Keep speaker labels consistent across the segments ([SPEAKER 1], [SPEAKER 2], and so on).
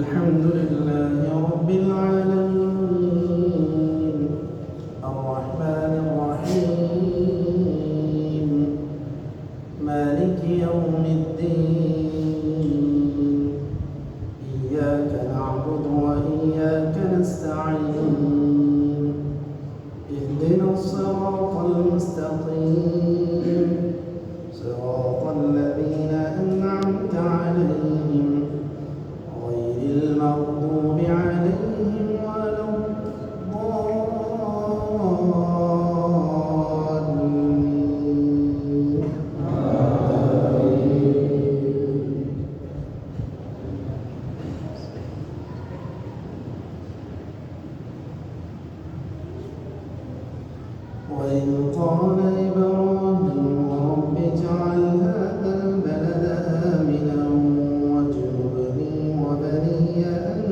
[SPEAKER 1] الحمد لله رب العالمين الرحمن الرحيم مالك يوم الدين إياك نعبد وإياك نستعين اهدنا الصراط المستقيم صراط الذين أنعمت عليهم غير المغضوب عليهم ولا الضالين وإذ قال إبراهيم رب اجعل هذا البلد آمنا واجنبني وبني أن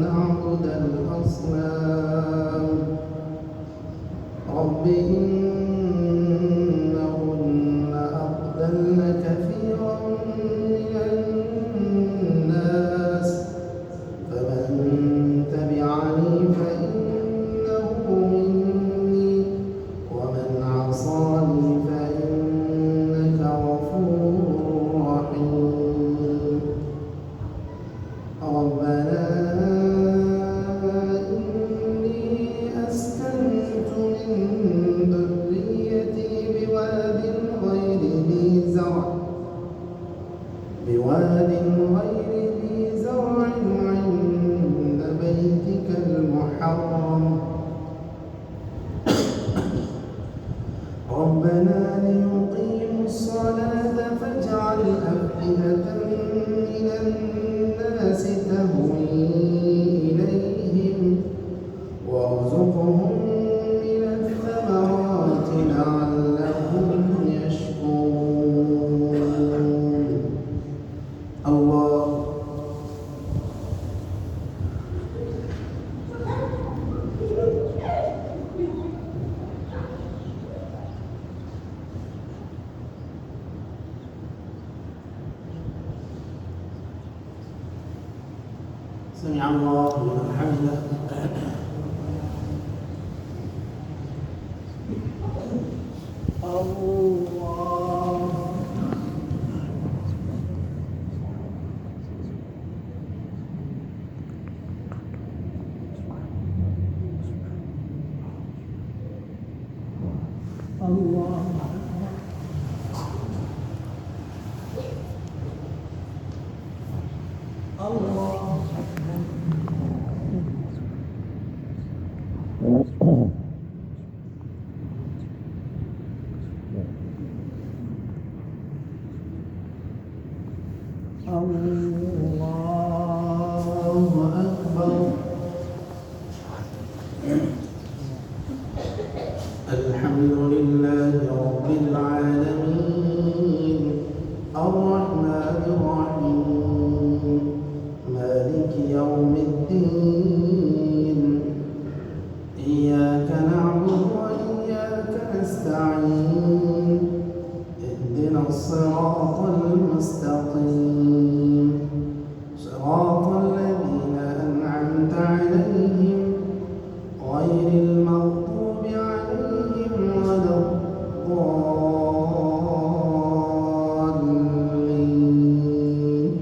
[SPEAKER 1] نعبد الأصنام رب إنهن أضلن كثيرا من الناس فمن تبعني فإنه مني ومن عصاني فإنك غفور رحيم ربنا إني أسكنت من ذريتي بواد غير ذي زرع عند بيتك المحرم ربنا ليقيموا الصلاة فاجعل أفئدة من الناس تهوي إليهم وارزقهم من الثمرات لعلهم يشكرون الله سمع الله لمن حمده الله الله الله أكبر الحمد لله رب العالمين الرحمن الرحيم مالك يوم الدين إياك نعبد وإياك نستعين اهدنا الصراط المستقيم صراط الذين أنعمت عليهم غير المغضوب عليهم ولا الضالين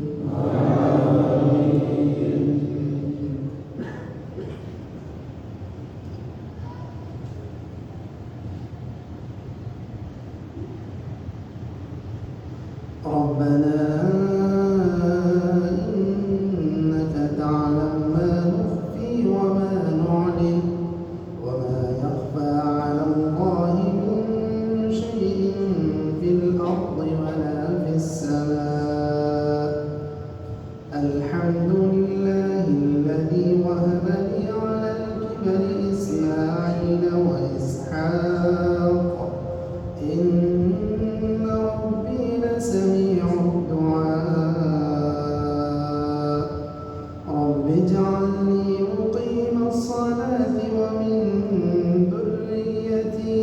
[SPEAKER 1] ربنا إنك تعلم ما نخفي وما نعلن وما يخفى على الله من شيء في الأرض ولا في السماء الحمد لله الذي وهب لي على الكبر إسماعيل وإسحاق إن ربي لسميع الدعاء رب اجعلني مقيم الصلاة ومن ذريتي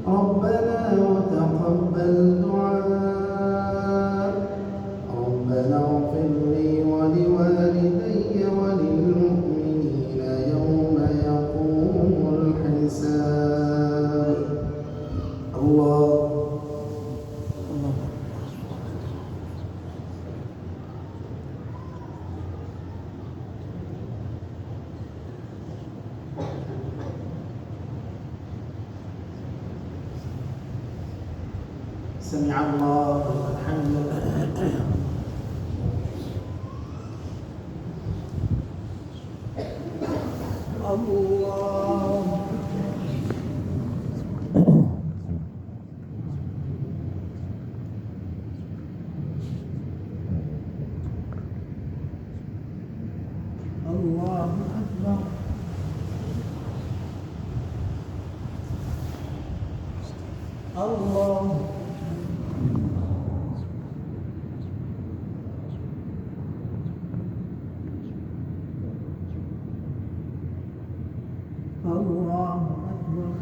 [SPEAKER 1] ربنا وتقبل دعاء ربنا اغفر لي ولوالدي سمع الله لمن حمده. الله الله أكبر. الله الله أكبر.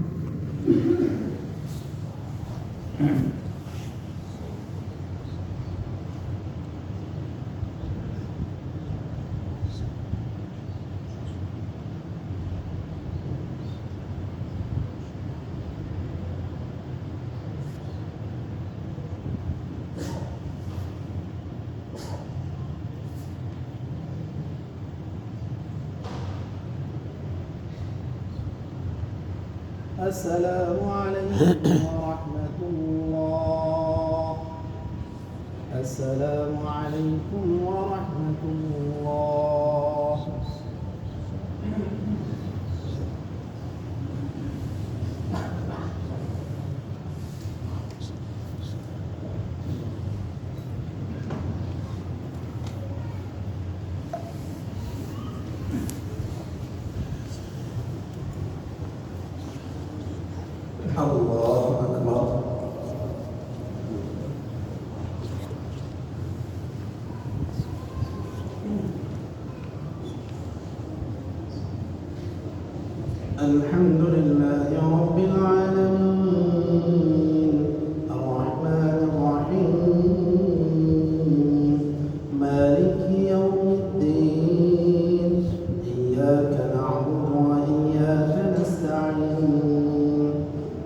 [SPEAKER 1] السلام عليكم ورحمة الله. السلام عليكم ورحمة الله. الله أكبر. الحمد لله رب العالمين الرحمن الرحيم مالك يوم الدين إياك نعبد وإياك نستعين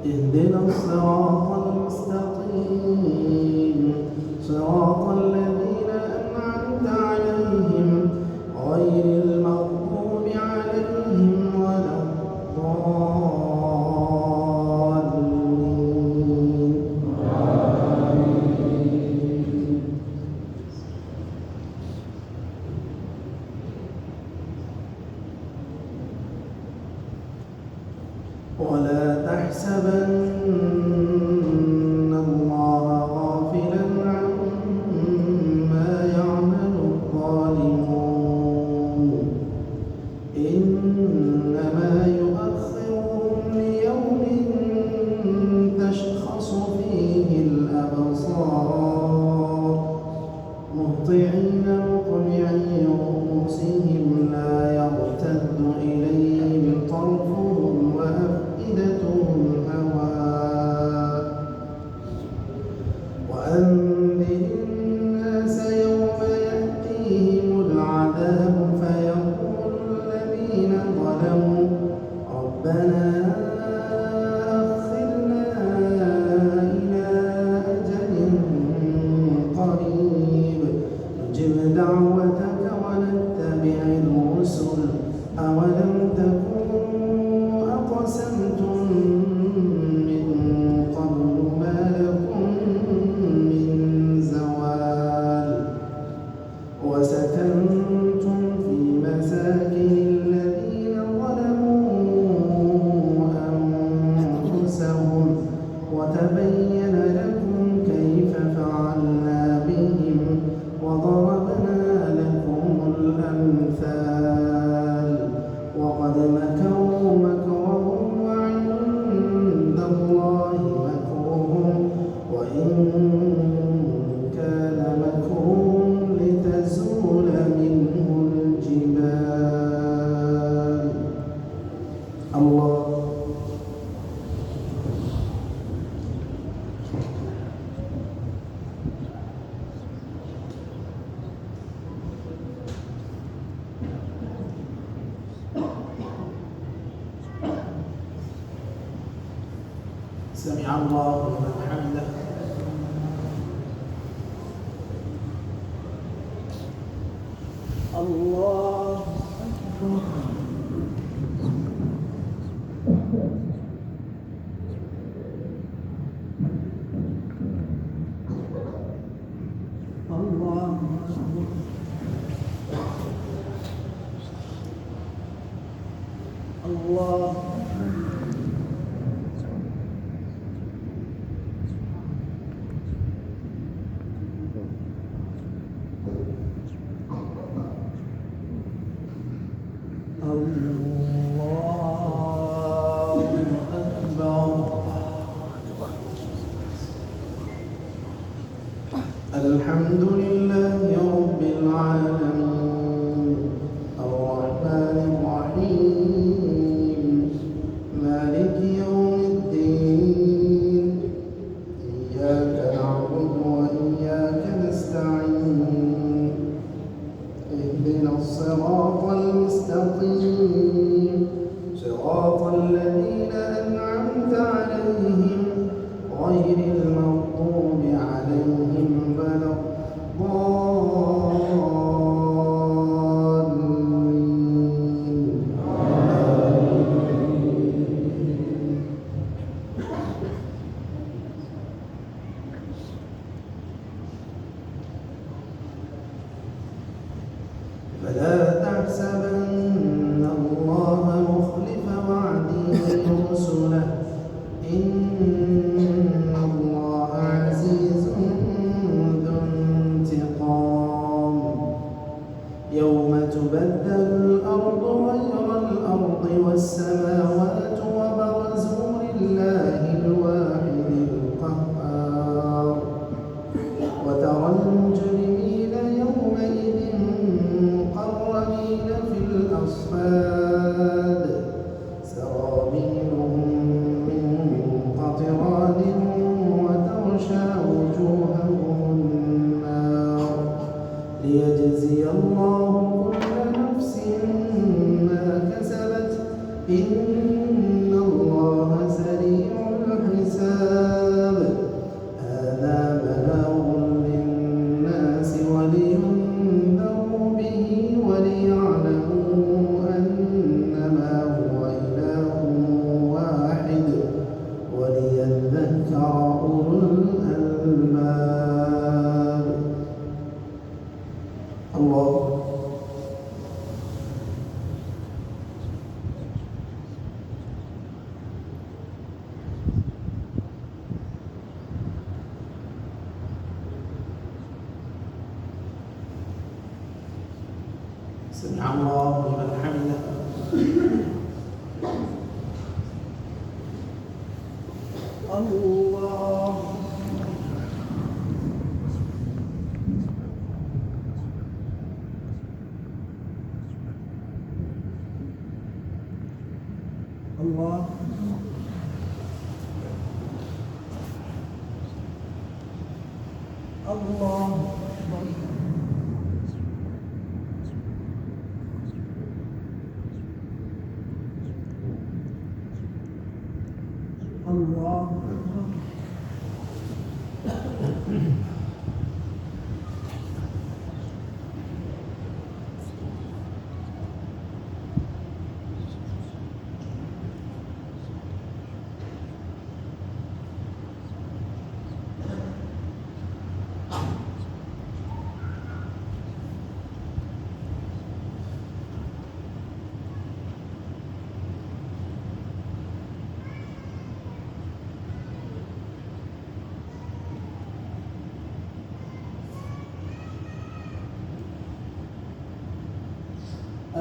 [SPEAKER 1] اهدنا الصراط المستقيم صراط الذين أنعمت عليهم غير المغضوب عليهم ولا الضالين. ولا تحسبن الله غافلا عما يعمل الظالمون إنما يؤخرهم ليوم تشخص فيه الأبصار مهطعين مقنعي رؤوسهم لا يرتد إليهم طرفهم وأفئدتهم هواء. وأنذر الناس يوم يأتيهم العذاب فيقول الذين ظلموا ربنا أخرنا إلى أجل قريب نجب دعوتك ونتبع الرسل أولم تكونوا أقسمتم من قبل ما لكم من زوال وسكنتم في مساكن الذين ظلموا أنفسهم وتبين لكم كيف فعلنا بهم وضربنا لكم الأمثال وقد مكروا مكرهم وعند الله مكرهم وإن كان مكرهم لتزول منه الجبال. الله سمع الله لمن حمده. الله أكبر. الحمد لله رب العالمين الرحمن الرحيم مالك يوم الدين إياك نعبد وإياك نستعين اهدنا الصراط المستقيم صراط الذين أنعمت عليهم غير المغضوب عليهم ولا الضالين. فلا تحسبن الله مخلف وعده رسله إن الله عزيز ذو انتقام يوم تبدل الأرض غير الأرض والسماوات وبرزوا لله الواحد القهار وترى المجرمين يومئذ مقرنين في الأصفاد سرابيلهم من قطران وتغشى وجوههم النار ليجزي الله كل نفس ما كسبت إن الله سريع الحساب هذا بلاغ للناس ولينذروا به وليعلموا أنما هو إله واحد وليذكر أولو الألباب. الله سمع الله لمن حمده. الله الله الله الله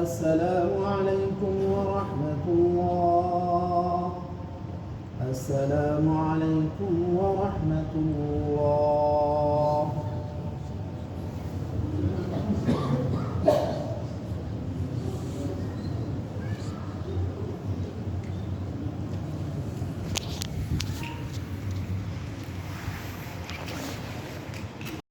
[SPEAKER 1] السلام عليكم ورحمة الله. السلام عليكم ورحمة الله.